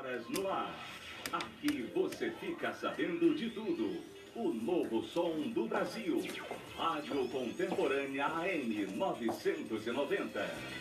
horas no ar. Aqui você fica sabendo de tudo. O novo som do Brasil. Rádio Contemporânea AM 990.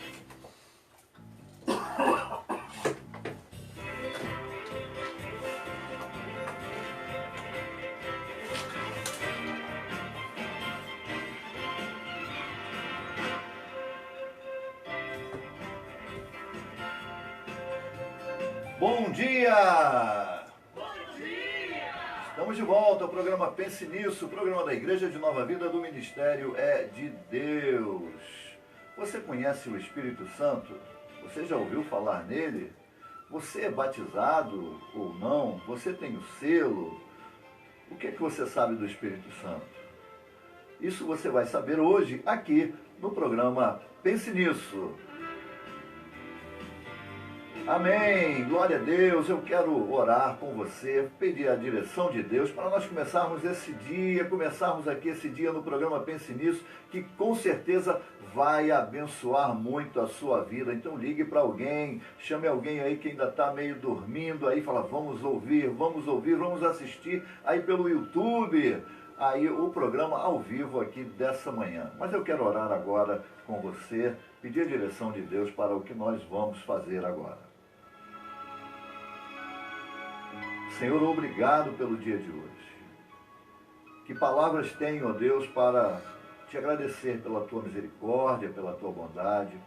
Bom dia! Bom dia! Estamos de volta ao programa Pense Nisso, o programa da Igreja de Nova Vida do Ministério é de Deus. Você conhece o Espírito Santo? Você já ouviu falar nele? Você é batizado ou não? Você tem o selo? O que é que você sabe do Espírito Santo? Isso você vai saber hoje aqui no programa Pense Nisso. Amém, glória a Deus. Eu quero orar com você, pedir a direção de Deus para nós começarmos aqui esse dia no programa Pense Nisso, que com certeza vai abençoar muito a sua vida. Então ligue para alguém, chame alguém aí que ainda está meio dormindo, aí fala, vamos ouvir, vamos assistir aí pelo YouTube, aí o programa ao vivo aqui dessa manhã. Mas eu quero orar agora com você, pedir a direção de Deus para o que nós vamos fazer agora. Senhor, obrigado pelo dia de hoje. Que palavras tenho, ó Deus, para te agradecer pela tua misericórdia, pela tua bondade.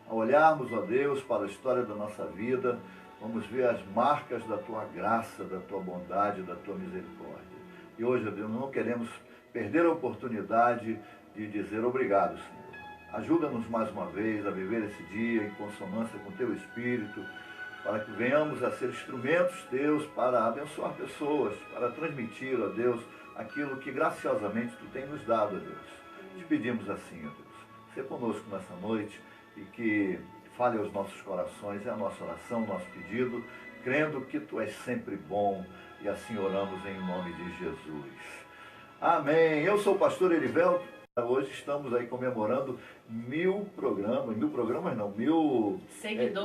Ao olharmos, ó Deus, para a história da nossa vida, vamos ver as marcas da tua graça, da tua bondade, da tua misericórdia. E hoje, ó Deus, não queremos perder a oportunidade de dizer obrigado, Senhor. Ajuda-nos mais uma vez a viver esse dia em consonância com o teu Espírito, para que venhamos a ser instrumentos teus para abençoar pessoas, para transmitir, ó Deus, aquilo que graciosamente tu tem nos dado, ó Deus. Te pedimos assim, ó Deus, seja conosco nessa noite e que fale aos nossos corações, é a nossa oração, o nosso pedido, crendo que tu és sempre bom, e assim oramos em nome de Jesus. Amém. Eu sou o pastor Erivelto. Hoje estamos aí comemorando 1000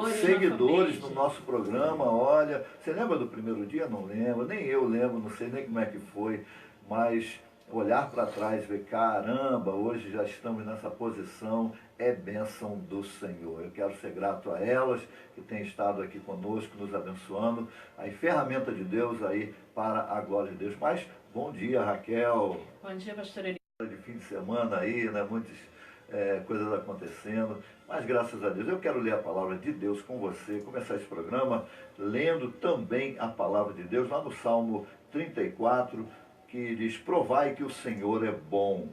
seguidores no nosso programa. Olha, você lembra do primeiro dia? Não lembro, nem eu lembro, não sei nem como é que foi, mas olhar para trás, ver, caramba, hoje já estamos nessa posição, é bênção do Senhor. Eu quero ser grato a elas que têm estado aqui conosco, nos abençoando, aí ferramenta de Deus aí para a glória de Deus. Mas bom dia, Raquel. Bom dia, pastor Eli. De fim de semana aí, né, muitas coisas acontecendo, mas graças a Deus eu quero ler a palavra de Deus com você, começar esse programa lendo também a palavra de Deus lá no Salmo 34, que diz, provai que o Senhor é bom.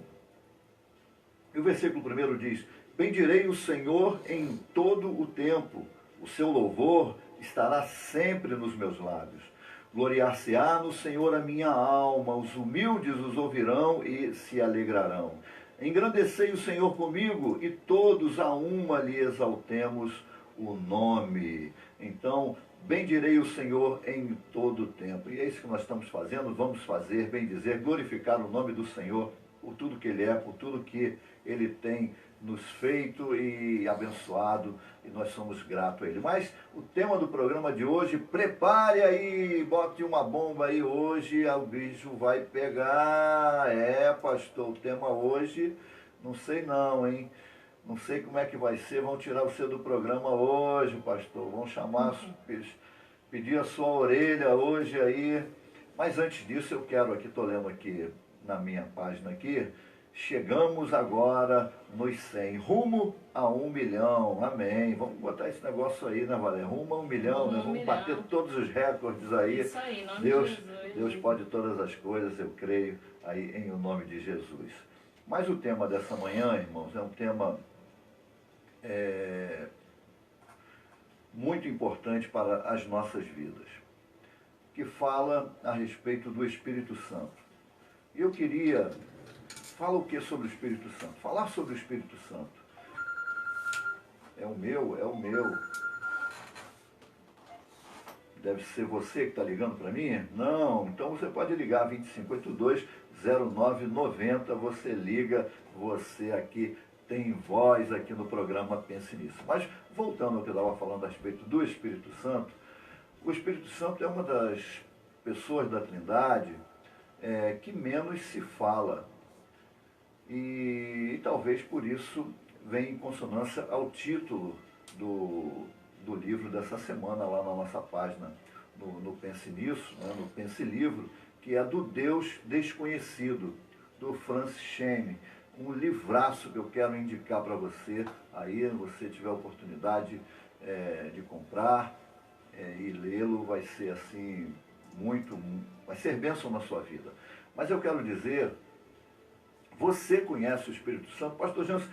E o versículo 1 diz, bendirei o Senhor em todo o tempo, o seu louvor estará sempre nos meus lábios. Gloriar-se-á no Senhor a minha alma, os humildes os ouvirão e se alegrarão. Engrandecei o Senhor comigo e todos a uma lhe exaltemos o nome. Então, bendirei o Senhor em todo o tempo. E é isso que nós estamos fazendo, vamos fazer, bem dizer, glorificar o nome do Senhor por tudo que Ele é, por tudo que Ele tem nos feito e abençoado, e nós somos gratos a Ele. Mas o tema do programa de hoje, prepare aí, bote uma bomba aí hoje, o bicho vai pegar. É, pastor, o tema hoje, não sei não, hein? Não sei como é que vai ser, vão tirar você do programa hoje, pastor, vão chamar, pedir a sua orelha hoje aí. Mas antes disso, eu quero aqui, estou lendo aqui na minha página aqui, chegamos agora nos 100, rumo a 1 milhão, amém. Vamos botar esse negócio aí, né, Valéria? Rumo a 1 milhão, né? Vamos bater todos os recordes aí. Isso aí, em nome Deus, de Jesus. Deus pode todas as coisas, eu creio, aí em o nome de Jesus. Mas o tema dessa manhã, irmãos, é um tema muito importante para as nossas vidas, que fala a respeito do Espírito Santo. E eu queria... Fala o que sobre o Espírito Santo? Falar sobre o Espírito Santo. É o meu. Deve ser você que está ligando para mim? Não, então você pode ligar 2582-0990, você liga, você aqui tem voz aqui no programa Pense Nisso. Mas voltando ao que eu estava falando a respeito do Espírito Santo, O Espírito Santo é uma das pessoas da Trindade que menos se fala. E talvez por isso venha em consonância ao título do livro dessa semana, lá na nossa página, no Pense Nisso, né, no Pense Livro, que é do Deus Desconhecido, do Francis Schaeffer. Um livraço que eu quero indicar para você, aí você tiver a oportunidade de comprar e lê-lo, vai ser assim, vai ser bênção na sua vida. Mas eu quero dizer, você conhece o Espírito Santo? Pastor Jansen,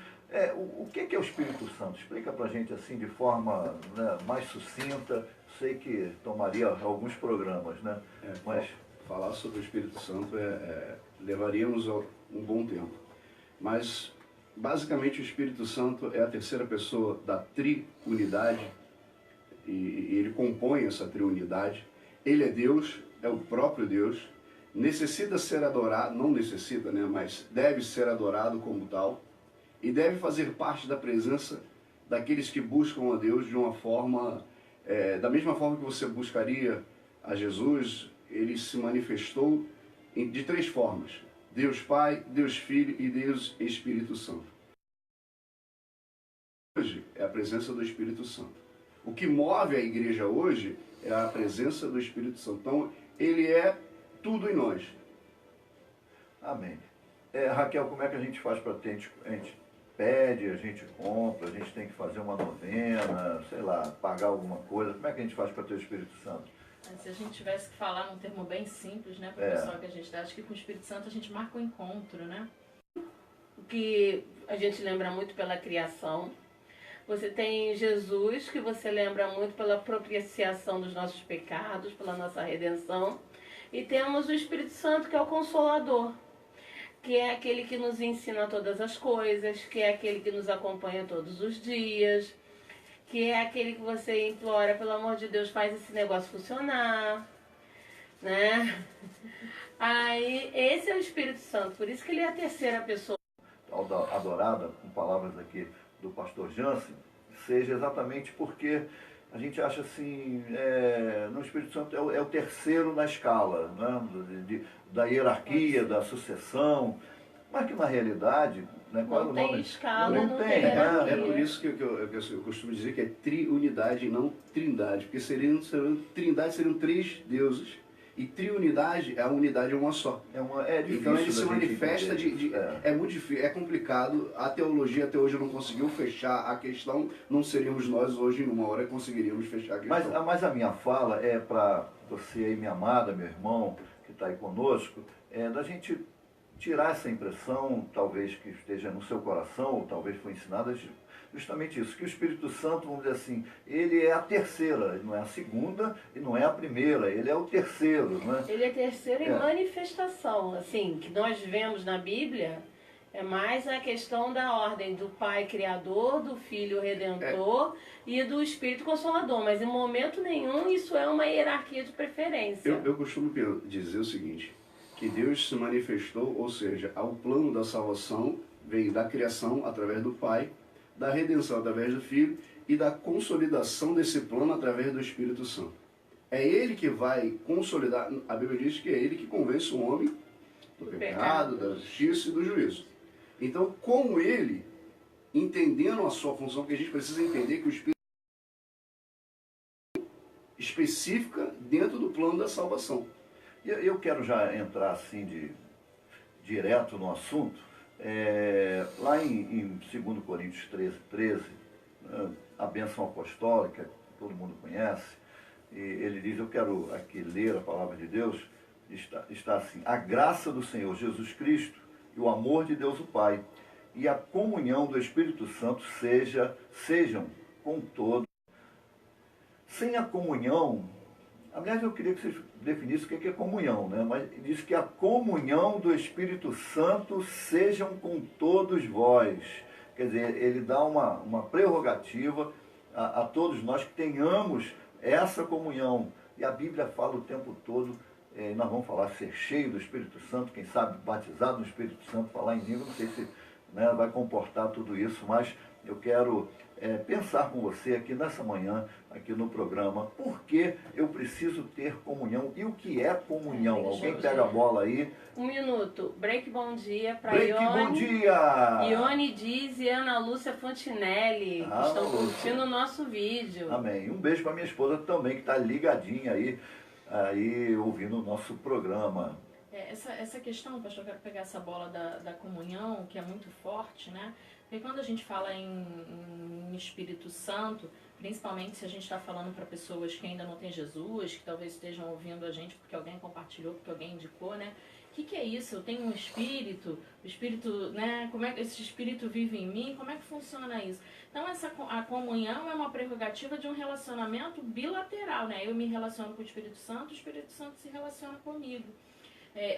o que é o Espírito Santo? Explica para a gente assim, de forma, né, mais sucinta. Sei que tomaria alguns programas, né? Mas falar sobre o Espírito Santo levaríamos um bom tempo. Mas, basicamente, o Espírito Santo é a terceira pessoa da triunidade, e ele compõe essa triunidade. Ele é Deus, é o próprio Deus, necessita ser adorado, não necessita, né, mas deve ser adorado como tal, e deve fazer parte da presença daqueles que buscam a Deus de uma forma, da mesma forma que você buscaria a Jesus. Ele se manifestou de três formas: Deus Pai, Deus Filho e Deus Espírito Santo. Hoje é a presença do Espírito Santo. O que move a igreja hoje é a presença do Espírito Santo. Então, ele é tudo em nós. Amém. Raquel, como é que a gente faz para ter? A gente pede, a gente compra, a gente tem que fazer uma novena, sei lá, pagar alguma coisa. Como é que a gente faz para ter o Espírito Santo? Se a gente tivesse que falar num termo bem simples, né, para o pessoal que a gente dá, acho que com o Espírito Santo a gente marca o encontro, né? O que a gente lembra muito pela criação. Você tem Jesus, que você lembra muito pela propiciação dos nossos pecados, pela nossa redenção. E temos o Espírito Santo, que é o Consolador, que é aquele que nos ensina todas as coisas, que é aquele que nos acompanha todos os dias, que é aquele que você implora, pelo amor de Deus, faz esse negócio funcionar, né? Aí, esse é o Espírito Santo, por isso que ele é a terceira pessoa. Adorada, com palavras aqui do pastor Jansen, seja exatamente porque a gente acha assim, no Espírito Santo é o terceiro na escala, né, da hierarquia, da sucessão, mas que na realidade... Né, não tem nome? escala, não tem hierarquia. É por isso que eu costumo dizer que é triunidade e não trindade, porque trindade seriam três deuses, e triunidade, a unidade é uma só. Difícil. Então ele se manifesta é muito difícil, é complicado. A teologia até hoje não conseguiu fechar a questão, não seríamos nós hoje em uma hora conseguiríamos fechar a questão. Mas a minha fala é para você aí, minha amada, meu irmão, que está aí conosco, da gente tirar essa impressão, talvez que esteja no seu coração, ou talvez foi ensinada, justamente isso, que o Espírito Santo, vamos dizer assim, ele é a terceira, ele não é a segunda e não é a primeira, ele é o terceiro, né? Ele é terceiro em manifestação, assim, que nós vemos na Bíblia, é mais a questão da ordem do Pai Criador, do Filho Redentor e do Espírito Consolador, mas em momento nenhum isso é uma hierarquia de preferência. Eu costumo dizer o seguinte, que Deus se manifestou, ou seja, ao plano da salvação, veio da criação através do Pai, da redenção através do Filho e da consolidação desse plano através do Espírito Santo. É ele que vai consolidar, a Bíblia diz que é ele que convence o homem do pecado, da justiça e do juízo. Então, como ele, entendendo a sua função, que a gente precisa entender que o Espírito específica dentro do plano da salvação. Eu quero já entrar assim direto no assunto. Lá em 2 Coríntios 13, a bênção apostólica, que todo mundo conhece, e ele diz, eu quero aqui ler a palavra de Deus, está assim: a graça do Senhor Jesus Cristo e o amor de Deus o Pai e a comunhão do Espírito Santo sejam com todos. Sem a comunhão, aliás, eu queria que vocês definissem o que é comunhão, né? Mas diz que a comunhão do Espírito Santo sejam com todos vós. Quer dizer, ele dá uma prerrogativa a todos nós que tenhamos essa comunhão. E a Bíblia fala o tempo todo, nós vamos falar ser cheio do Espírito Santo, quem sabe batizado no Espírito Santo, falar em língua, não sei se vai comportar tudo isso, mas eu quero pensar com você aqui nessa manhã, aqui no programa, por que eu preciso ter comunhão e o que é comunhão. Alguém pega a bola aí. 1 minuto. Break bom dia para Break, Ione. bom dia! Ione Diz e Ana Lúcia Fontinelli, que estão Lúcia. curtindo o nosso vídeo. Amém. Um beijo para minha esposa também, que está ligadinha aí ouvindo o nosso programa. Essa questão, pastor, eu quero pegar essa bola da comunhão, que é muito forte, né? Porque quando a gente fala em Espírito Santo, principalmente se a gente está falando para pessoas que ainda não têm Jesus, que talvez estejam ouvindo a gente porque alguém compartilhou, porque alguém indicou, né? O que é isso? Eu tenho um espírito, o espírito, né? Como é que esse espírito vive em mim? Como é que funciona isso? Então, a comunhão é uma prerrogativa de um relacionamento bilateral, né? Eu me relaciono com o Espírito Santo se relaciona comigo.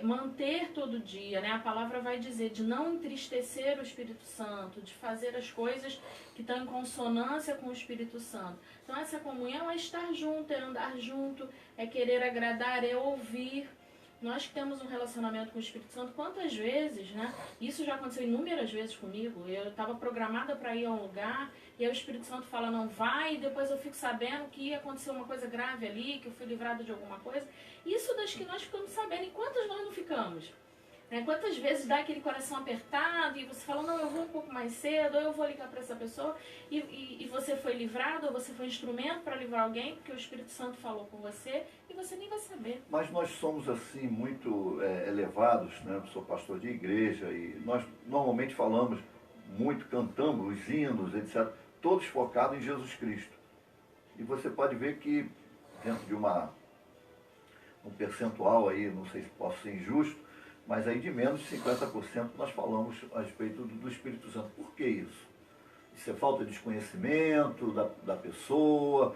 Manter todo dia, né? A palavra vai dizer de não entristecer o Espírito Santo, de fazer as coisas que estão em consonância com o Espírito Santo. Então, essa comunhão é estar junto, é andar junto, é querer agradar, é ouvir. Nós que temos um relacionamento com o Espírito Santo, quantas vezes, né? Isso já aconteceu inúmeras vezes comigo. Eu estava programada para ir a um lugar e aí o Espírito Santo fala, não vai, e depois eu fico sabendo que ia acontecer uma coisa grave ali, que eu fui livrada de alguma coisa. Isso das que nós ficamos sabendo. E quantas nós não ficamos? Quantas vezes dá aquele coração apertado e você fala, não, eu vou um pouco mais cedo, ou eu vou ligar para essa pessoa, e você foi livrado, ou você foi instrumento para livrar alguém, porque o Espírito Santo falou com você, e você nem vai saber. Mas nós somos assim muito elevados, né? Eu sou pastor de igreja e nós normalmente falamos muito, cantamos os hinos, etc., todos focados em Jesus Cristo. E você pode ver que dentro de um percentual aí, não sei se posso ser injusto, mas aí de menos de 50% nós falamos a respeito do Espírito Santo. Por que isso? Isso é falta de desconhecimento da pessoa,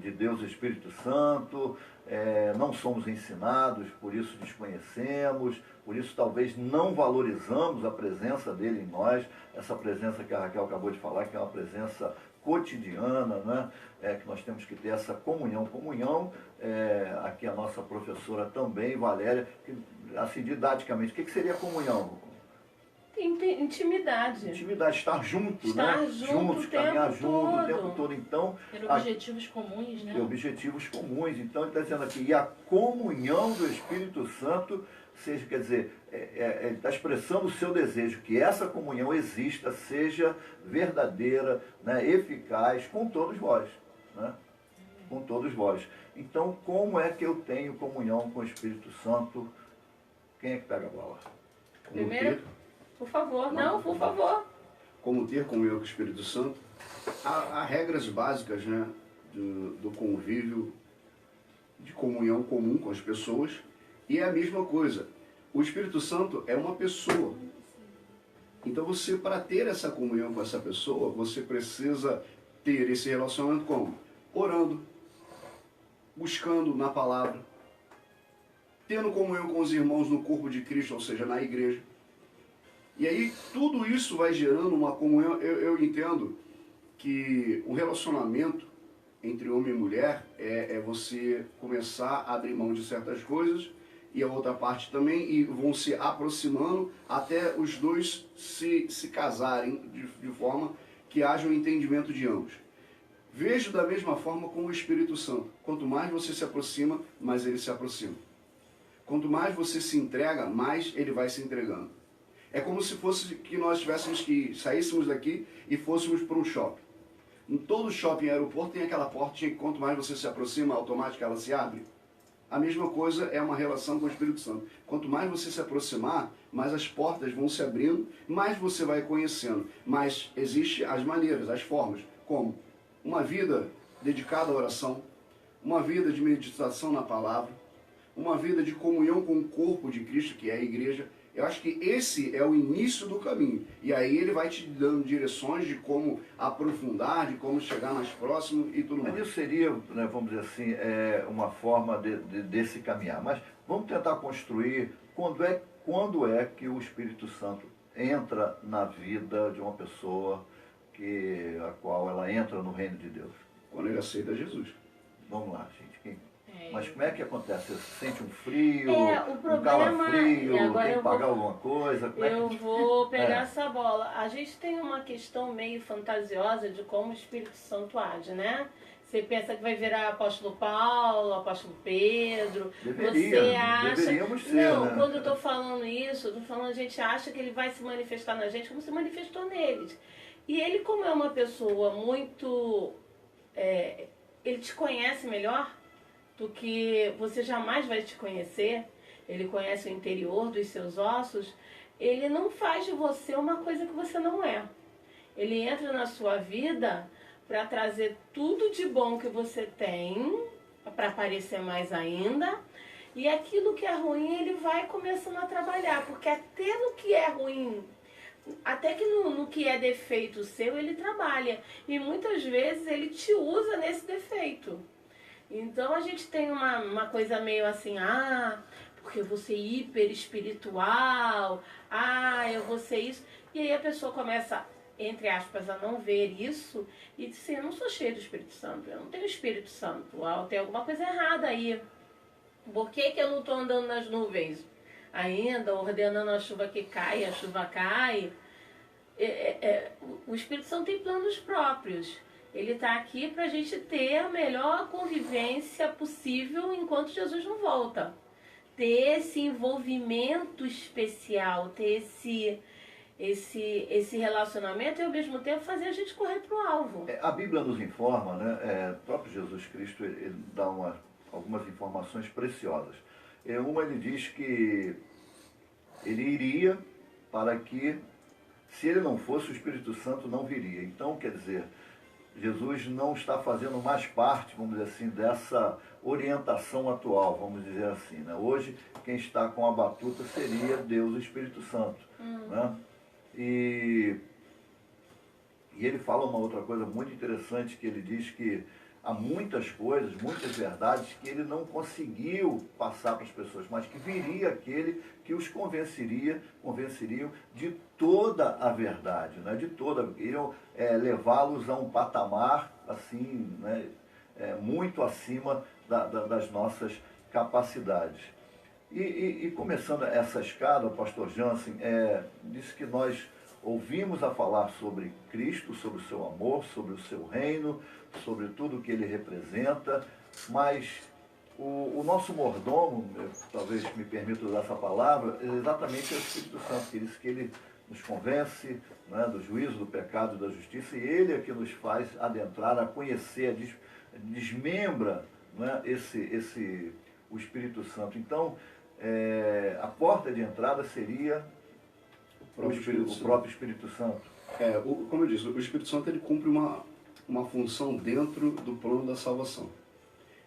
de Deus e Espírito Santo, não somos ensinados, por isso desconhecemos, por isso talvez não valorizamos a presença dele em nós, essa presença que a Raquel acabou de falar, que é uma presença cotidiana, né? Que nós temos que ter essa comunhão. Aqui a nossa professora também, Valéria, assim, didaticamente, o que seria comunhão? Intimidade. Intimidade, estar junto, estar né? Juntos, caminhar junto o tempo todo. Então, ter objetivos comuns, né? Objetivos comuns. Então, ele está dizendo aqui, e a comunhão do Espírito Santo, seja, quer dizer, ele está expressando o seu desejo que essa comunhão exista, seja verdadeira, né, eficaz com todos vós, né? Com todos vós. Então, como é que eu tenho comunhão com o Espírito Santo? Quem é que pega a bola? Primeiro, por favor. Não, por favor. Como ter comunhão com o Espírito Santo? Há regras básicas, né, do convívio, de comunhão comum com as pessoas. E é a mesma coisa. O Espírito Santo é uma pessoa. Então você, para ter essa comunhão com essa pessoa, você precisa ter esse relacionamento como? Orando, buscando na palavra, tendo comunhão com os irmãos no corpo de Cristo, ou seja, na igreja. E aí tudo isso vai gerando uma comunhão. Eu entendo que o relacionamento entre homem e mulher é você começar a abrir mão de certas coisas e a outra parte também, e vão se aproximando até os dois se casarem de forma que haja um entendimento de ambos. Vejo da mesma forma com o Espírito Santo. Quanto mais você se aproxima, mais ele se aproxima. Quanto mais você se entrega, mais ele vai se entregando. É como se fosse que nós saíssemos daqui e fôssemos para um shopping. Em todo shopping e aeroporto tem aquela portinha que quanto mais você se aproxima, automática ela se abre. A mesma coisa é uma relação com o Espírito Santo. Quanto mais você se aproximar, mais as portas vão se abrindo, mais você vai conhecendo. Mas existem as maneiras, as formas, como uma vida dedicada à oração, uma vida de meditação na palavra, uma vida de comunhão com o corpo de Cristo, que é a igreja. Eu acho que esse é o início do caminho. E aí ele vai te dando direções de como aprofundar, de como chegar mais próximo e tudo mais. Mas isso seria, né, vamos dizer assim, uma forma desse caminhar. Mas vamos tentar construir quando é que o Espírito Santo entra na vida de uma pessoa a qual ela entra no reino de Deus. Quando ele aceita Jesus. Vamos lá, gente. Mas como é que acontece? Você sente um frio, O um problema, calafrio, e agora tem que eu pagar vou, alguma coisa? Como é eu que... vou pegar É. essa bola. A gente tem uma questão meio fantasiosa de como o Espírito Santo age, né? Você pensa que vai virar apóstolo Paulo, apóstolo Pedro. Você acha. Deveríamos ser, Não, né? quando eu tô falando isso, eu tô falando, a gente acha que ele vai se manifestar na gente como se manifestou neles. E ele, como é uma pessoa muito. Ele te conhece melhor do que você jamais vai te conhecer. Ele conhece o interior dos seus ossos. Ele não faz de você uma coisa que você não é. Ele entra na sua vida para trazer tudo de bom que você tem, para aparecer mais ainda. E aquilo que é ruim, ele vai começando a trabalhar. Porque até no que é ruim, até que no que é defeito seu, ele trabalha. E muitas vezes ele te usa nesse defeito. Então a gente tem uma coisa meio assim, porque eu vou ser hiper espiritual, eu vou ser isso. E aí a pessoa começa, entre aspas, a não ver isso e diz assim, eu não sou cheio do Espírito Santo, eu não tenho Espírito Santo, tem alguma coisa errada aí. Por que eu não estou andando nas nuvens ainda, ordenando a chuva que cai, a chuva cai? O Espírito Santo tem planos próprios. Ele está aqui para a gente ter a melhor convivência possível enquanto Jesus não volta. Ter esse envolvimento especial, ter esse relacionamento e ao mesmo tempo fazer a gente correr para o alvo. A Bíblia nos informa, né? O próprio Jesus Cristo ele dá algumas informações preciosas. Ele diz que ele iria para que, se ele não fosse, o Espírito Santo não viria. Então, quer dizer, Jesus não está fazendo mais parte, vamos dizer assim, dessa orientação atual, vamos dizer assim, né? Hoje, quem está com a batuta seria Deus, o Espírito Santo. Né? E ele fala uma outra coisa muito interessante, que ele diz que há muitas coisas, muitas verdades que ele não conseguiu passar para as pessoas, mas que viria aquele que os convenceriam de toda a verdade, né? De toda, iriam levá-los a um patamar assim, né? Muito acima das nossas capacidades. E começando essa escada, o pastor Jansen disse que nós ouvimos a falar sobre Cristo, sobre o seu amor, sobre o seu reino, sobre tudo que ele representa, mas o nosso mordomo, talvez me permita usar essa palavra, exatamente é o Espírito Santo, que diz que ele nos convence, né, do juízo, do pecado e da justiça, e ele é que nos faz adentrar, a conhecer, desmembra, né, o Espírito Santo. Então, a porta de entrada seria o próprio Espírito Santo. Como eu disse, o Espírito Santo ele cumpre uma função dentro do plano da salvação.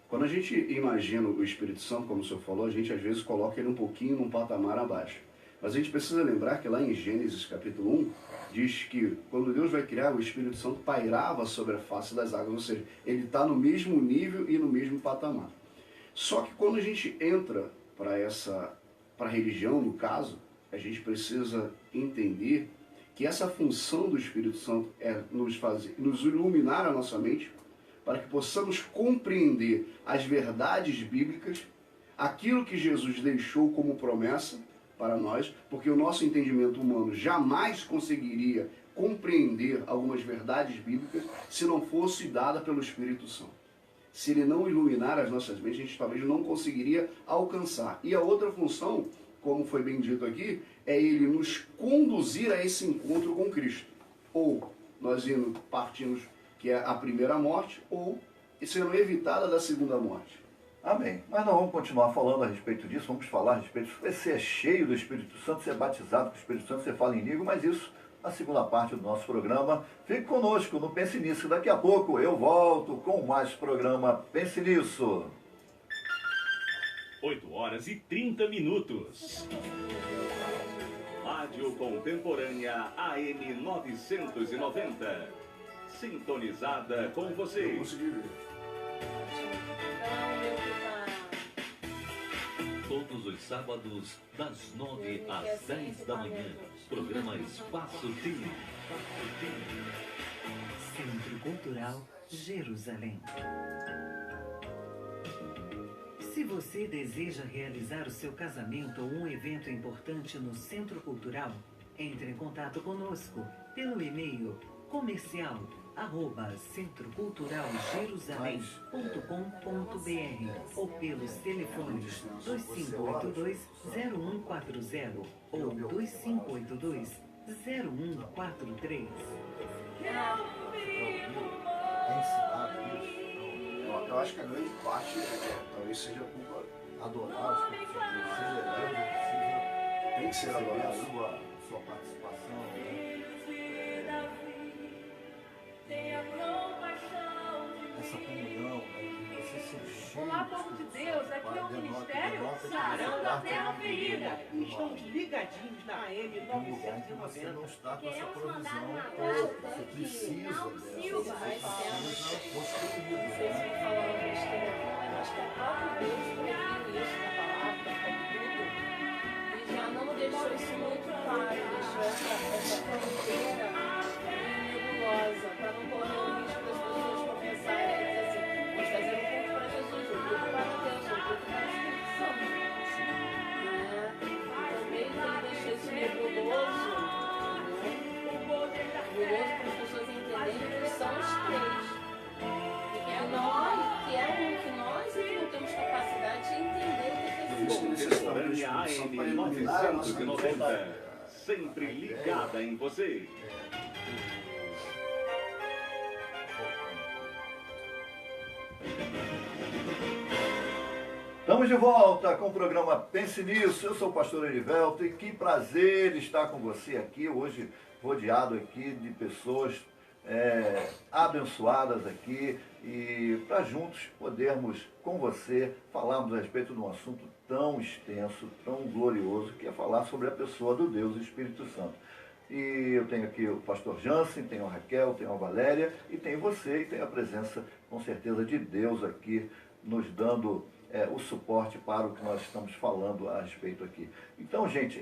Quando a gente imagina o Espírito Santo, como o senhor falou, a gente às vezes coloca ele um pouquinho num patamar abaixo. Mas a gente precisa lembrar que lá em Gênesis capítulo 1, diz que quando Deus vai criar, o Espírito Santo pairava sobre a face das águas, ou seja, ele está no mesmo nível e no mesmo patamar. Só que quando a gente entra para a religião, no caso, a gente precisa entender que essa função do Espírito Santo é nos iluminar a nossa mente para que possamos compreender as verdades bíblicas, aquilo que Jesus deixou como promessa para nós, porque o nosso entendimento humano jamais conseguiria compreender algumas verdades bíblicas se não fosse dada pelo Espírito Santo. Se ele não iluminar as nossas mentes, a gente talvez não conseguiria alcançar. E a outra função, como foi bem dito aqui, é ele nos conduzir a esse encontro com Cristo. Ou nós partimos que é a primeira morte, ou sendo evitada da segunda morte. Amém. Mas nós vamos continuar falando a respeito disso, vamos falar a respeito disso. Você é cheio do Espírito Santo, você é batizado com o Espírito Santo, você fala em língua, mas isso na segunda parte do nosso programa. Fique conosco no Pense Nisso. Daqui a pouco eu volto com mais programa Pense Nisso. 8h30. Rádio Contemporânea AM 990. Sintonizada com você. Todos os sábados, das 9 às 10 da manhã. Programa Espaço Time. Centro Cultural Jerusalém. você deseja realizar o seu casamento ou um evento importante no Centro Cultural, entre em contato conosco pelo e-mail comercial@centroculturaljerusalém.com.br ou pelos telefones 2582-0140 ou 2582-0143. É ensinado isso. Eu acho que a grande parte talvez seja por Adorar os Espírito Santo, celebrar, tem que ser receber a adorado. sua participação, né? Essa comunhão, né? Você ser cheio. Olá, povo de Deus, aqui é o Ministério Sarando a Terra Ferida. Estamos ligadinhos na AM Tem um lugar que você 990. não está com essa Queremos provisão mandar um toda. abraço Você aqui. precisa Não, dela. Silva, Você precisa construir. Não sei se eu tô falando besteira aqui, mas acho que é o próprio Deus colocou isso na palavra, como tudo, e já não deixou isso muito claro, deixou essa fronteira nebulosa, para não correr o risco das pessoas começarem a dizer assim, vamos fazer um culto para Jesus, um culto para Deus, um culto para o Espírito Santo. Então, mesmo que ele deixou isso nebuloso, para as pessoas entenderem que são os três. Que é nós, que é um que nós e que não temos capacidade de entender o que é Isso que fogo. necessitamos Contemporânea de AM para iluminar a nossa 990. Sempre ligada em você. Estamos de volta com o programa Pense Nisso. Eu sou o pastor Erivelto e que prazer estar com você aqui hoje, rodeado aqui de pessoas abençoadas aqui e para juntos podermos com você falarmos a respeito de um assunto tão extenso, tão glorioso, que é falar sobre a pessoa do Deus Espírito Santo. E eu tenho aqui o pastor Jansen, tenho a Raquel, tenho a Valéria e tenho você e tenho a presença com certeza de Deus aqui nos dando o suporte para o que nós estamos falando a respeito aqui. Então, gente,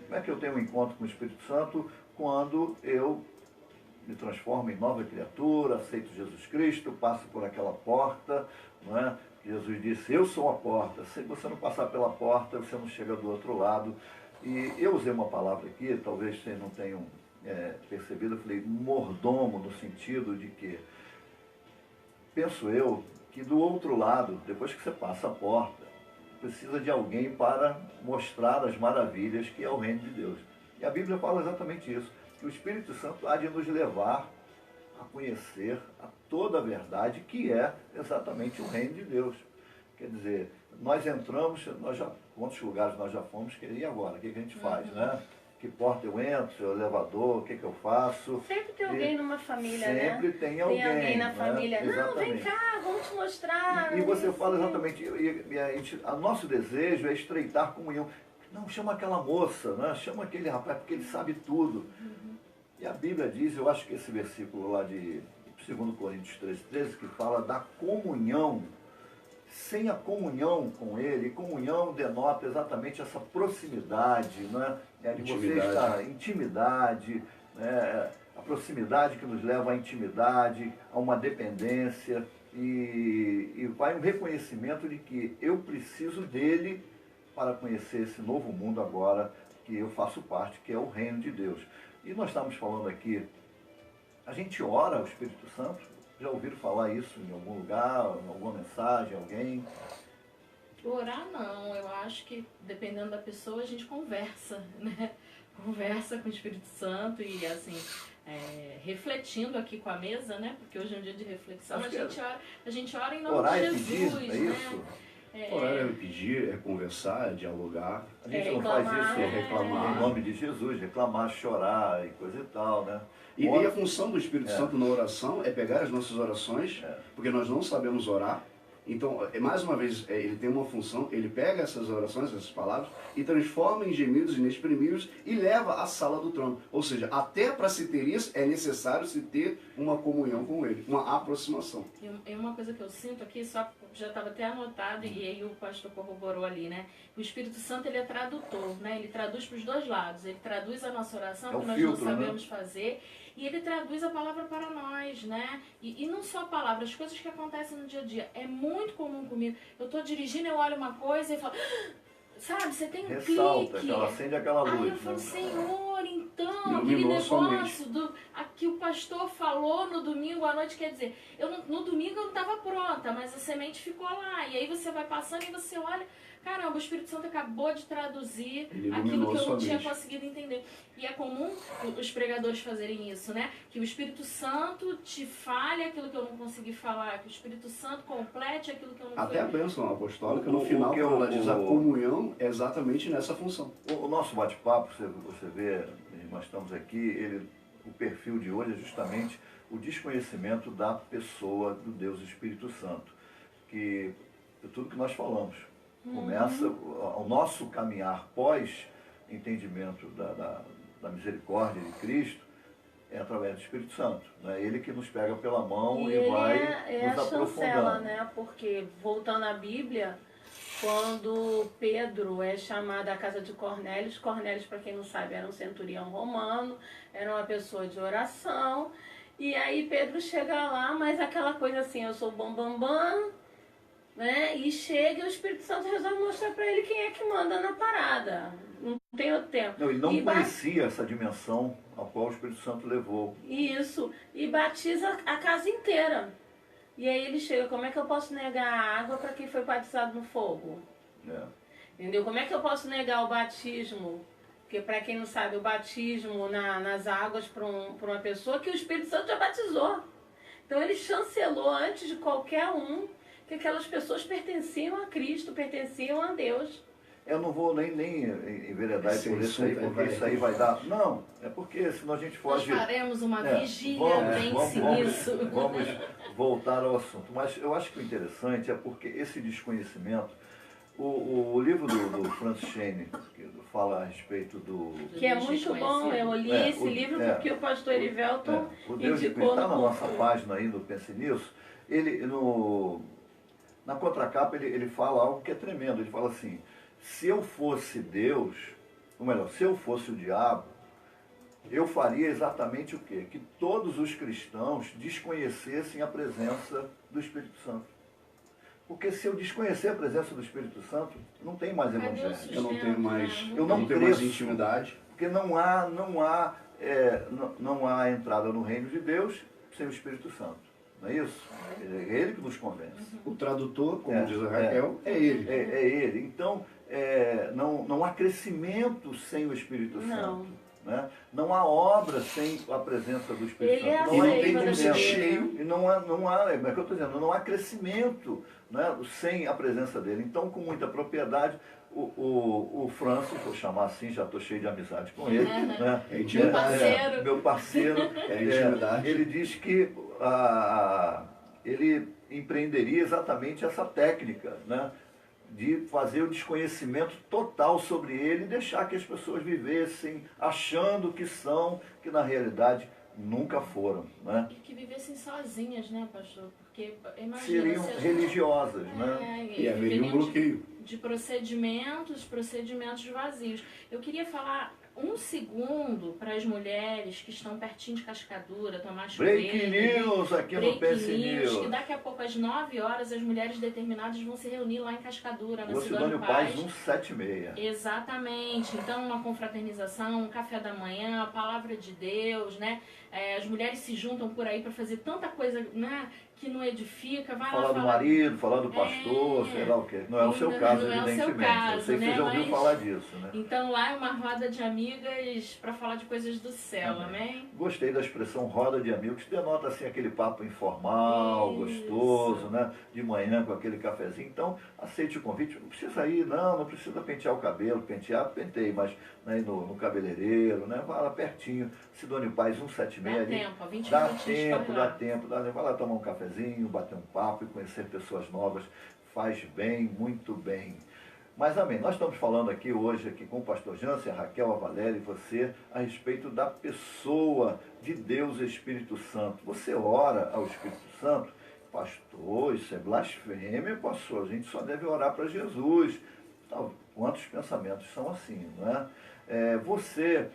como é que eu tenho um encontro com o Espírito Santo? Quando eu me transformo em nova criatura, aceito Jesus Cristo, passo por aquela porta, não é? Jesus disse, eu sou a porta. Se você não passar pela porta, você não chega do outro lado. E eu usei uma palavra aqui, talvez vocês não tenham percebido, eu falei mordomo, no sentido de que, penso eu, que do outro lado, depois que você passa a porta, precisa de alguém para mostrar as maravilhas que é o reino de Deus. E a Bíblia fala exatamente isso, que o Espírito Santo há de nos levar a conhecer a toda a verdade que é exatamente o reino de Deus. Quer dizer, nós entramos, quantos lugares nós já fomos, e agora? O que a gente faz, né? Que porta eu entro, elevador, o que eu faço? Sempre tem alguém numa família, né? Sempre tem alguém. Tem alguém na né? família. Não, vem Exatamente. cá, vamos te mostrar. E você fala exatamente, a nosso desejo é estreitar comunhão. Não, chama aquela moça, né? Chama aquele rapaz, porque ele sabe tudo. E a Bíblia diz, eu acho que esse versículo lá de 2 Coríntios 13, que fala da comunhão. Sem a comunhão com ele, comunhão denota exatamente essa proximidade, né? De você estar, intimidade, né? A proximidade que nos leva à intimidade, a uma dependência e vai um reconhecimento de que eu preciso dele para conhecer esse novo mundo agora que eu faço parte, que é o reino de Deus. E nós estamos falando aqui, a gente ora ao Espírito Santo. Já ouviram falar isso em algum lugar, em alguma mensagem, alguém? Orar não, eu acho que dependendo da pessoa a gente conversa, né? Conversa com o Espírito Santo e assim, refletindo aqui com a mesa, né? Porque hoje é um dia de reflexão, a gente ora em nome orar de é Jesus, pedir, né? é isso? Orar é pedir, é conversar, é dialogar. A gente não reclamar, faz isso é reclamar. em nome de Jesus, reclamar, chorar e coisa e tal, né? E a função do Espírito Santo na oração é pegar as nossas orações, porque nós não sabemos orar. Então, mais uma vez, ele tem uma função, ele pega essas orações, essas palavras, e transforma em gemidos inexprimíveis e leva à sala do trono. Ou seja, até para se ter isso, é necessário se ter uma comunhão com ele, uma aproximação. E uma coisa que eu sinto aqui, só já estava até anotado, e aí o pastor corroborou ali, né? O Espírito Santo, ele é tradutor, né? Ele traduz para os dois lados. Ele traduz a nossa oração, que nós não sabemos fazer, E ele traduz a palavra para nós, né? E não só a palavra, as coisas que acontecem no dia a dia. É muito comum comigo. Eu tô dirigindo, eu olho uma coisa e falo... Sabe, você tem um Ressalta, clique. ela acende aquela luz. Aí eu falo, Senhor, então, aquele Iluminou sua negócio que o pastor falou no domingo à noite, quer dizer, no domingo eu não estava pronta, mas a semente ficou lá. E aí você vai passando e você olha, caramba, o Espírito Santo acabou de traduzir Ele aquilo iluminou que eu não sua tinha mente. conseguido entender. E é comum os pregadores fazerem isso, né? Que o Espírito Santo te fale aquilo que eu não consegui falar, que o Espírito Santo complete aquilo que eu não Até a fui. bênção apostólica, no O final, que quando ela eu- diz a comunhão, é exatamente nessa função. O nosso bate-papo, você vê, nós estamos aqui, o perfil de hoje é justamente o desconhecimento da pessoa do Deus Espírito Santo. Que é tudo que nós falamos. Começa o nosso caminhar pós-entendimento da misericórdia de Cristo é através do Espírito Santo. É ele que nos pega pela mão e ele vai é a nos chancela, aprofundando. né? Porque, voltando à Bíblia, quando Pedro é chamado à casa de Cornélios, Cornélios, para quem não sabe, era um centurião romano, era uma pessoa de oração, e aí Pedro chega lá, mas aquela coisa assim, eu sou bam, né? E chega e o Espírito Santo resolve mostrar para ele quem é que manda na parada. Não tem outro tempo. Não, ele não E conhecia essa dimensão a qual o Espírito Santo levou. Isso, e batiza a casa inteira. E aí ele chega, como é que eu posso negar a água para quem foi batizado no fogo? É. Entendeu? Como é que eu posso negar o batismo? Porque para quem não sabe, o batismo nas águas para uma pessoa que o Espírito Santo já batizou. Então ele chancelou antes de qualquer um que aquelas pessoas pertenciam a Cristo, pertenciam a Deus. Eu não vou nem enveredar Esse por isso aí, assunto porque isso aí vai dar... Não, é porque senão a gente Nós foge... faremos uma vigília, pense vamos, nisso. vamos voltar ao assunto. Mas eu acho que o interessante é porque esse desconhecimento... O livro do Francis Cheney, que fala a respeito do... Que é muito bom, eu li esse livro porque o pastor Erivelton o Deus indicou está na no nossa curso. página aí do Pense Nisso. Na contracapa ele fala algo que é tremendo. Ele fala assim, se eu fosse Deus, ou melhor, se eu fosse o diabo, eu faria exatamente o quê? Que todos os cristãos desconhecessem a presença do Espírito Santo. Porque se eu desconhecer a presença do Espírito Santo, não tem mais Cadê o evangelho. sustento, Eu não tenho mais, né? Eu não tenho mais cresço. intimidade. Porque não há entrada no reino de Deus sem o Espírito Santo. Não é isso? É ele que nos convence. O tradutor, como diz a é. Raquel, é ele. É ele. Então, não há crescimento sem o Espírito Não. Santo. Né? Não há obra sem a presença do Espírito Ele é Santo. a Não há seiva tem da como ser entendimento. cheio. E não há, é o que eu estou dizendo, não há crescimento, né, sem a presença dele. Então, com muita propriedade, o Francis, vou chamar assim, já estou cheio de amizade com ele, né? É intimidade. Meu parceiro, É intimidade. ele diz que ele empreenderia exatamente essa técnica, né? De fazer o desconhecimento total sobre ele e deixar que as pessoas vivessem achando que são, que na realidade nunca foram, né? E que vivessem sozinhas, né, pastor? Porque imagina Seriam se a gente- religiosas, né? E haveria um bloqueio. de procedimentos vazios. Eu queria falar um segundo para as mulheres que estão pertinho de Cascadura, Tomás Breaking Coelho, news aqui no Breaking Pense News, que News. daqui a pouco às 9 horas as mulheres determinadas vão se reunir lá em Cascadura, na O Sidônio Sidônio Paz 176. Exatamente. Então, uma confraternização, um café da manhã, a palavra de Deus, né? As mulheres se juntam por aí para fazer tanta coisa, né, que não edifica. Vai Falar lá do falar. marido, falar do pastor, sei lá o quê. Não é o seu caso, Não é o seu evidentemente. caso, Eu sei que né? você já ouviu Mas- falar disso, né? Então, lá é uma roda de amigas para falar de coisas do céu, Amém. amém? Gostei da expressão roda de amigos, que denota assim aquele papo informal, Isso. gostoso, né? De manhã com aquele cafezinho. Então, aceite o convite. Não precisa ir, não precisa pentear o cabelo. Pentear, pentei, mas né, no cabeleireiro, né? Vai lá pertinho. Sidônio Paz 176 Dá ali. tempo, 20 Dá minutinhos tempo, corre dá lá. tempo. Vai lá tomar um cafezinho, bater um papo e conhecer pessoas novas. Faz bem, muito bem. Mas amém, nós estamos falando aqui hoje aqui com o pastor Jansen, a Raquel, a Valéria e você a respeito da pessoa de Deus Espírito Santo. Você ora ao Espírito Santo? Pastor, isso é blasfêmia, pastor. A gente só deve orar para Jesus. Então, quantos pensamentos são assim, não é? Você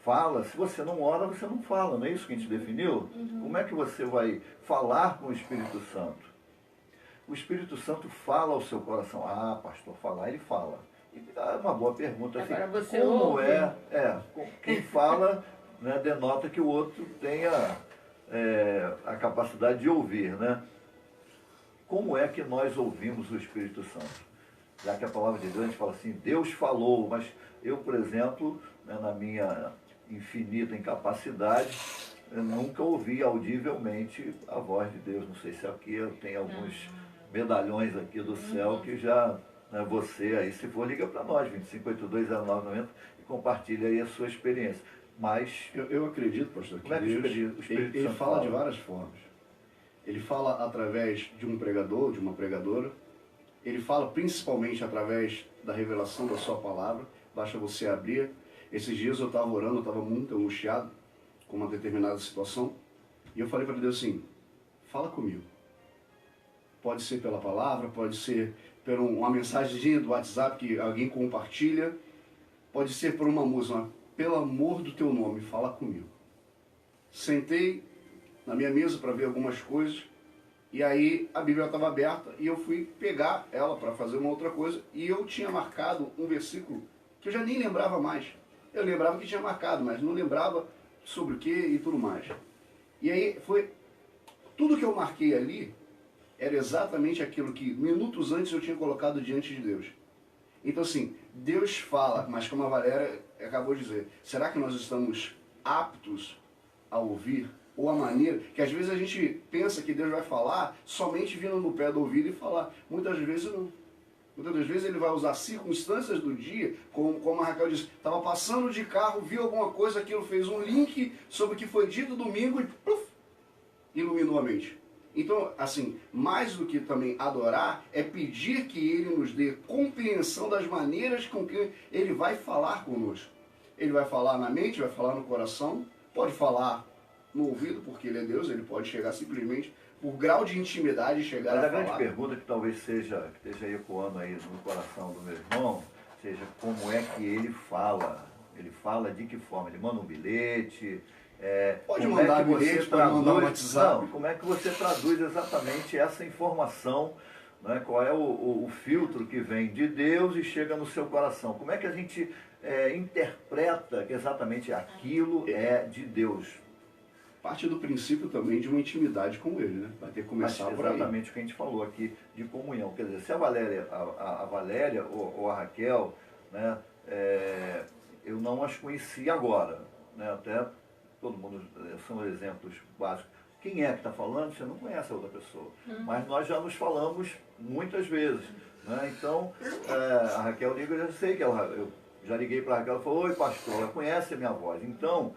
fala, se você não ora, você não fala, não é isso que a gente definiu? Como é que você vai falar com o Espírito Santo? O Espírito Santo fala ao seu coração. Ah, pastor, falar, ele fala. E é uma boa pergunta. Assim, Agora você como ouve. quem fala, né, denota que o outro tenha a capacidade de ouvir, né? Como é que nós ouvimos o Espírito Santo? Já que a palavra de Deus, a gente fala assim, Deus falou, mas eu, por exemplo, né, na minha infinita incapacidade, eu nunca ouvi audivelmente a voz de Deus. Não sei se aqui eu tenho alguns medalhões aqui do céu que já, né, você aí, se for, liga para nós, 25820990, e compartilha aí a sua experiência. Mas Eu acredito, pastor, que como é que Deus, o Espírito ele Santo fala de várias formas. Ele fala através de um pregador, de uma pregadora. Ele fala principalmente através da revelação da sua palavra. Basta você abrir. Esses dias eu estava orando, eu estava muito angustiado com uma determinada situação. E eu falei para Deus assim, fala comigo. Pode ser pela palavra, pode ser por uma mensagenzinha do WhatsApp que alguém compartilha. Pode ser por uma música, mas pelo amor do teu nome, fala comigo. Sentei na minha mesa para ver algumas coisas. E aí a Bíblia estava aberta e eu fui pegar ela para fazer uma outra coisa. E eu tinha marcado um versículo que eu já nem lembrava mais. Eu lembrava que tinha marcado, mas não lembrava sobre o que e tudo mais. E aí foi... Tudo que eu marquei ali era exatamente aquilo que minutos antes eu tinha colocado diante de Deus. Então assim, Deus fala, mas como a Valéria acabou de dizer, será que nós estamos aptos a ouvir? Ou a maneira, que às vezes a gente pensa que Deus vai falar somente vindo no pé do ouvido e falar. Muitas vezes não. Muitas das vezes ele vai usar circunstâncias do dia, como a Raquel disse, estava passando de carro, viu alguma coisa, aquilo fez um link sobre o que foi dito domingo e pluf, iluminou a mente. Então, assim, mais do que também adorar, é pedir que ele nos dê compreensão das maneiras com que ele vai falar conosco. Ele vai falar na mente, vai falar no coração, pode falar no ouvido, porque ele é Deus, ele pode chegar simplesmente por grau de intimidade chegar Mas a a grande falar. pergunta que talvez esteja ecoando aí no coração do meu irmão, seja como é que ele fala? Ele fala de que forma? Ele manda um bilhete? Pode como mandar é que você bilhete, pode mandar um traduz, WhatsApp. não, como é que você traduz exatamente essa informação, né? Qual é o filtro que vem de Deus e chega no seu coração? Como é que a gente interpreta que exatamente aquilo é de Deus? Parte do princípio também de uma intimidade com ele, né? Vai ter que começar por aí. Exatamente o que a gente falou aqui de comunhão. Quer dizer, se a Valéria, a Valéria ou a Raquel, né, eu não as conheci agora, né, até todo mundo são exemplos básicos. Quem é que está falando? Você não conhece a outra pessoa. Mas nós já nos falamos muitas vezes. Né? Então, a Raquel liga, eu já sei que eu já liguei para a Raquel e falou, oi pastor, ela conhece a minha voz. Então,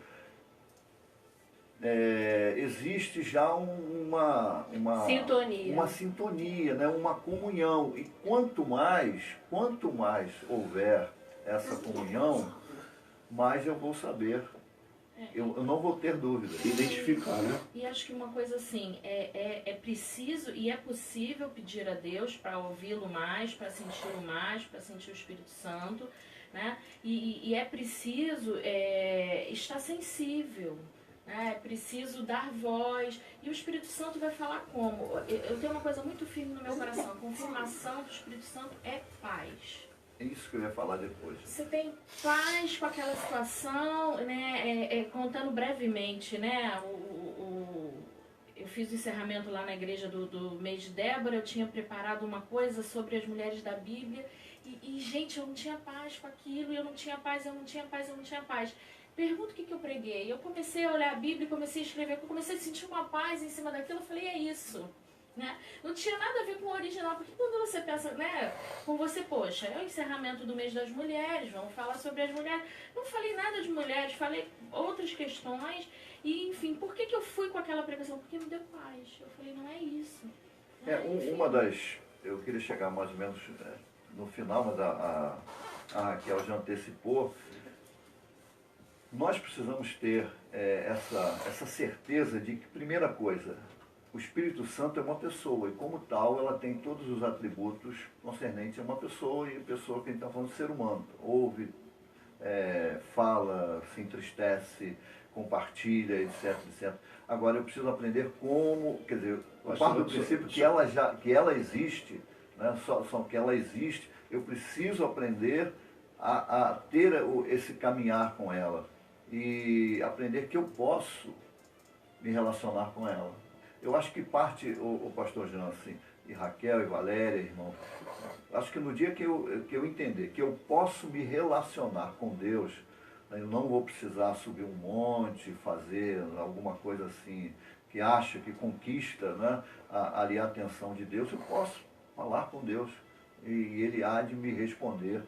existe já uma sintonia, né? Uma comunhão. E quanto mais houver essa comunhão, mais eu vou saber. Eu não vou ter dúvida. Identificar, né? E acho que uma coisa assim, é preciso e é possível pedir a Deus para ouvi-lo mais, para senti-lo mais, para sentir o Espírito Santo, né? E é preciso estar sensível. É preciso dar voz. E o Espírito Santo vai falar como? Eu tenho uma coisa muito firme no meu coração. A confirmação do Espírito Santo é paz. É isso que eu ia falar depois. Você tem paz com aquela situação, né? Contando brevemente, né? Eu fiz o encerramento lá na igreja do mês de Débora. Eu tinha preparado uma coisa sobre as mulheres da Bíblia. E gente, eu não tinha paz com aquilo. Eu não tinha paz. Pergunta o que eu preguei. Eu comecei a olhar a Bíblia, comecei a escrever, eu comecei a sentir uma paz em cima daquilo. Eu falei, é isso. Né? Não tinha nada a ver com o original, porque quando você pensa, né, com você, poxa, é o encerramento do mês das mulheres, vamos falar sobre as mulheres. Não falei nada de mulheres, falei outras questões. E, enfim, por que eu fui com aquela pregação? Porque me deu paz. Eu falei, não é isso. Uma das... Eu queria chegar mais ou menos no final, mas a Raquel já antecipou. Nós precisamos ter essa certeza de que, primeira coisa, o Espírito Santo é uma pessoa e, como tal, ela tem todos os atributos concernentes a uma pessoa, e a pessoa que a gente está falando de ser humano. Ouve, fala, se entristece, compartilha, etc, etc. Agora eu preciso aprender como, quer dizer, eu parto do princípio que ela existe, né? Só que ela existe, eu preciso aprender a ter esse caminhar com ela e aprender que eu posso me relacionar com ela. Eu acho que parte, o pastor Jean, assim, e Raquel e Valéria, irmão, acho que no dia que eu entender que eu posso me relacionar com Deus, né, eu não vou precisar subir um monte, fazer alguma coisa assim, que acha, que conquista, né, ali a atenção de Deus, eu posso falar com Deus e Ele há de me responder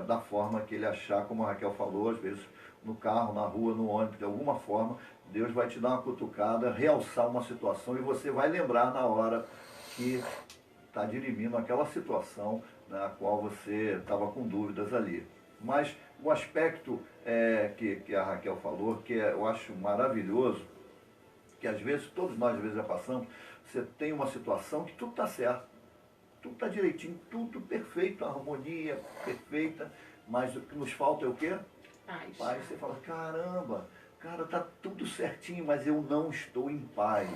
da forma que Ele achar, como a Raquel falou, às vezes no carro, na rua, no ônibus, de alguma forma, Deus vai te dar uma cutucada, realçar uma situação e você vai lembrar na hora que está dirimindo aquela situação na qual você estava com dúvidas ali. Mas o aspecto que a Raquel falou, que eu acho maravilhoso, que às vezes, todos nós às vezes já passamos, você tem uma situação que tudo está certo, tudo está direitinho, tudo perfeito, a harmonia perfeita, mas o que nos falta é o quê? Paz. Você fala, caramba, cara, está tudo certinho, mas eu não estou em paz.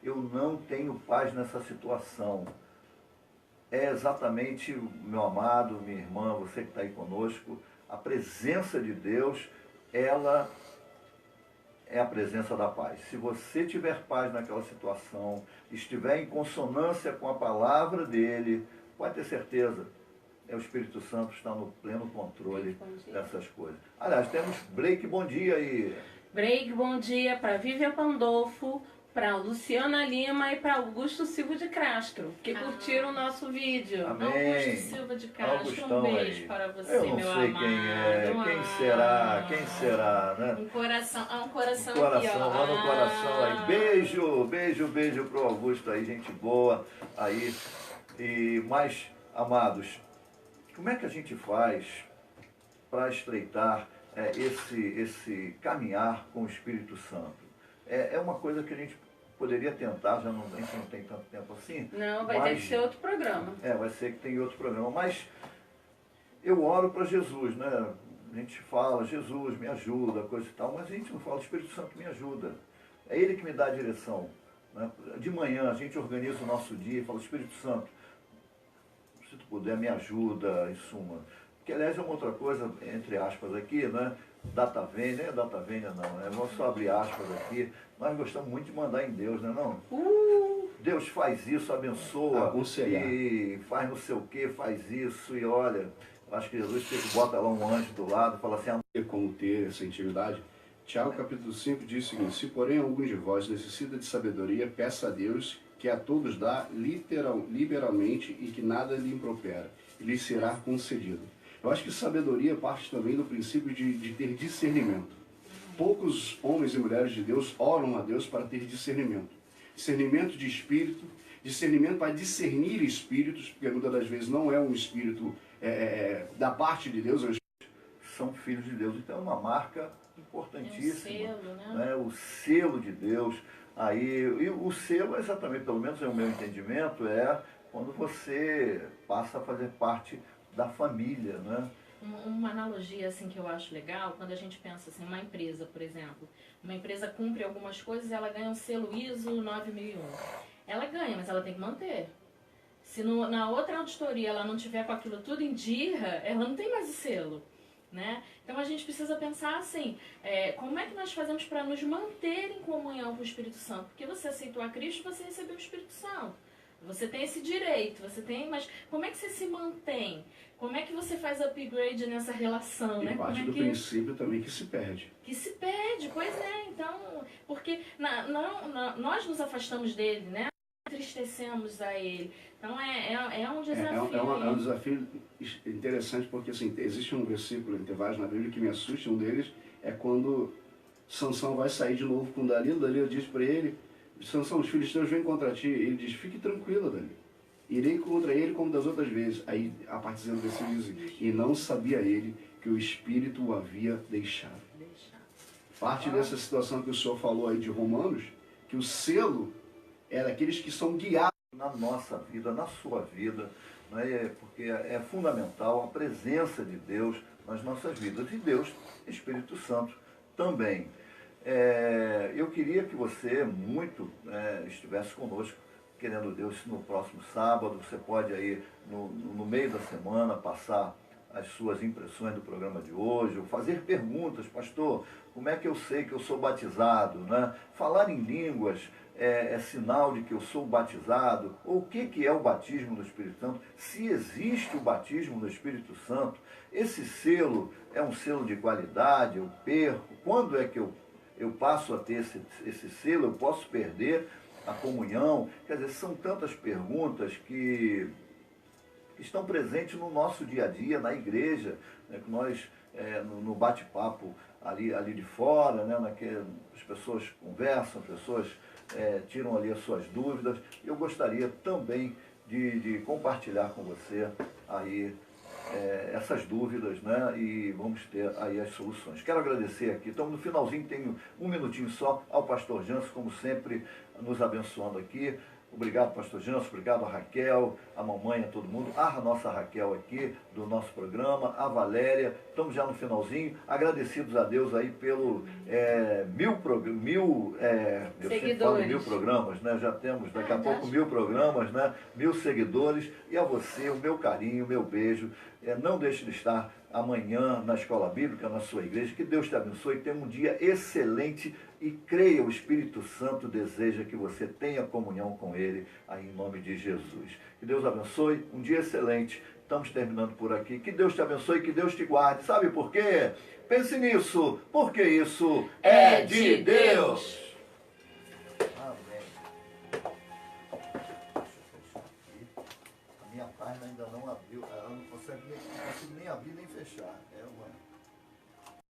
Eu não tenho paz nessa situação. É exatamente, meu amado, minha irmã, você que está aí conosco, a presença de Deus, ela é a presença da paz. Se você tiver paz naquela situação, estiver em consonância com a palavra dele, pode ter certeza, o Espírito Santo está no pleno controle dessas coisas. Aliás, temos break, bom dia aí. Break, bom dia para Vivian Pandolfo, para Luciana Lima e para Augusto Silva de Castro, que curtiram o nosso vídeo. Amém. Augusto Silva de Castro, Augustão, um beijo aí. para você, Eu não meu sei amado. quem será, né? Um coração Um aqui, ó. lá no coração aí. Beijo pro Augusto aí, gente boa aí. Mas, amados, como é que a gente faz para estreitar esse caminhar com o Espírito Santo? É uma coisa que a gente poderia tentar, a gente não tem tanto tempo assim. Não, vai ter que ser outro programa. Vai ser que tem outro programa, mas eu oro para Jesus, né? A gente fala, Jesus me ajuda, coisa e tal, mas a gente não fala, o Espírito Santo me ajuda. É Ele que me dá a direção, né? De manhã a gente organiza o nosso dia e fala, Espírito Santo, se tu puder, me ajuda, em suma. Que, aliás, é uma outra coisa, entre aspas aqui, né? Data vênia, não é data vênia não, né? Vamos só abrir aspas aqui. Nós gostamos muito de mandar em Deus, né não? Deus faz isso, abençoa, Aconselhar. e faz não sei o que, faz isso, e olha, eu acho que Jesus bota lá um anjo do lado e fala assim, Como ter essa intimidade. Tiago capítulo 5 diz o seguinte: se porém algum de vós necessita de sabedoria, peça a Deus, que a todos dá liberalmente e que nada lhe impropera, e lhe será concedido. Eu acho que sabedoria parte também do princípio de ter discernimento. Poucos homens e mulheres de Deus oram a Deus para ter discernimento. Discernimento de espírito, discernimento para discernir espíritos, porque muitas das vezes não é um espírito da parte de Deus, é um espírito. são filhos de Deus. Então é uma marca importantíssima. É um selo, né? O selo de Deus. E o selo, exatamente, pelo menos é o meu entendimento, é quando você passa a fazer parte da família, né? Uma analogia assim que eu acho legal, quando a gente pensa assim, uma empresa, por exemplo, uma empresa cumpre algumas coisas e ela ganha um selo ISO 9001. Ela ganha, mas ela tem que manter. Se na outra auditoria ela não tiver com aquilo tudo em dia, ela não tem mais o selo, né? Então a gente precisa pensar assim, como é que nós fazemos para nos manter em comunhão com o Espírito Santo? Porque você aceitou a Cristo, você recebeu o Espírito Santo. Você tem esse direito, mas como é que você se mantém? Como é que você faz upgrade nessa relação, né? E parte do princípio também que se perde. Que se perde, pois é. Então, porque nós nos afastamos dele, né? Entristecemos a ele. Então é um desafio. É um desafio interessante porque assim, existe um versículo entre vários na Bíblia que me assusta. Um deles é quando Sansão vai sair de novo com Dalila. Dalila diz para ele: Sansão, os filisteus vêm contra ti. Ele diz: fique tranquilo, Dalila. Irei contra ele como das outras vezes. Aí a parte do versículo diz: e não sabia ele que o Espírito o havia deixado. Parte dessa situação que o senhor falou aí de Romanos, que o selo é daqueles que são guiados na nossa vida, na sua vida, né? Porque é fundamental a presença de Deus nas nossas vidas. E Deus, Espírito Santo, também. Eu queria que você estivesse conosco, querendo Deus, no próximo sábado. Você pode aí, no meio da semana, passar as suas impressões do programa de hoje, ou fazer perguntas. Pastor, como é que eu sei que eu sou batizado, né? Falar em línguas é sinal de que eu sou batizado? Ou o que é o batismo do Espírito Santo? Se existe o batismo do Espírito Santo, esse selo é um selo de qualidade? Eu perco? Quando é que eu passo a ter esse selo? Eu posso perder a comunhão? Quer dizer, são tantas perguntas que estão presentes no nosso dia a dia, na igreja, né, que nós, no bate-papo ali de fora, né, as pessoas conversam, as pessoas tiram ali as suas dúvidas. Eu gostaria também de compartilhar com você aí essas dúvidas, né, e vamos ter aí as soluções. Quero agradecer aqui, estamos no finalzinho, tenho um minutinho só, ao pastor Janso, como sempre, nos abençoando aqui. Obrigado, pastor Janso, obrigado a Raquel, a mamãe, a todo mundo, a nossa Raquel aqui do nosso programa, a Valéria. Estamos já no finalzinho, agradecidos a Deus aí pelo 1000 programas, né? Já temos daqui a pouco 1000 programas, né? 1000 seguidores, e a você o meu carinho, o meu beijo. Não deixe de estar amanhã na Escola Bíblica, na sua igreja. Que Deus te abençoe, tenha um dia excelente e creia, o Espírito Santo deseja que você tenha comunhão com Ele, aí em nome de Jesus. Que Deus abençoe, um dia excelente. Estamos terminando por aqui. Que Deus te abençoe, que Deus te guarde. Sabe por quê? Pense nisso, porque isso é de Deus. Amém. A minha página ainda não abriu, ela não consigo nem abrir nem fechar.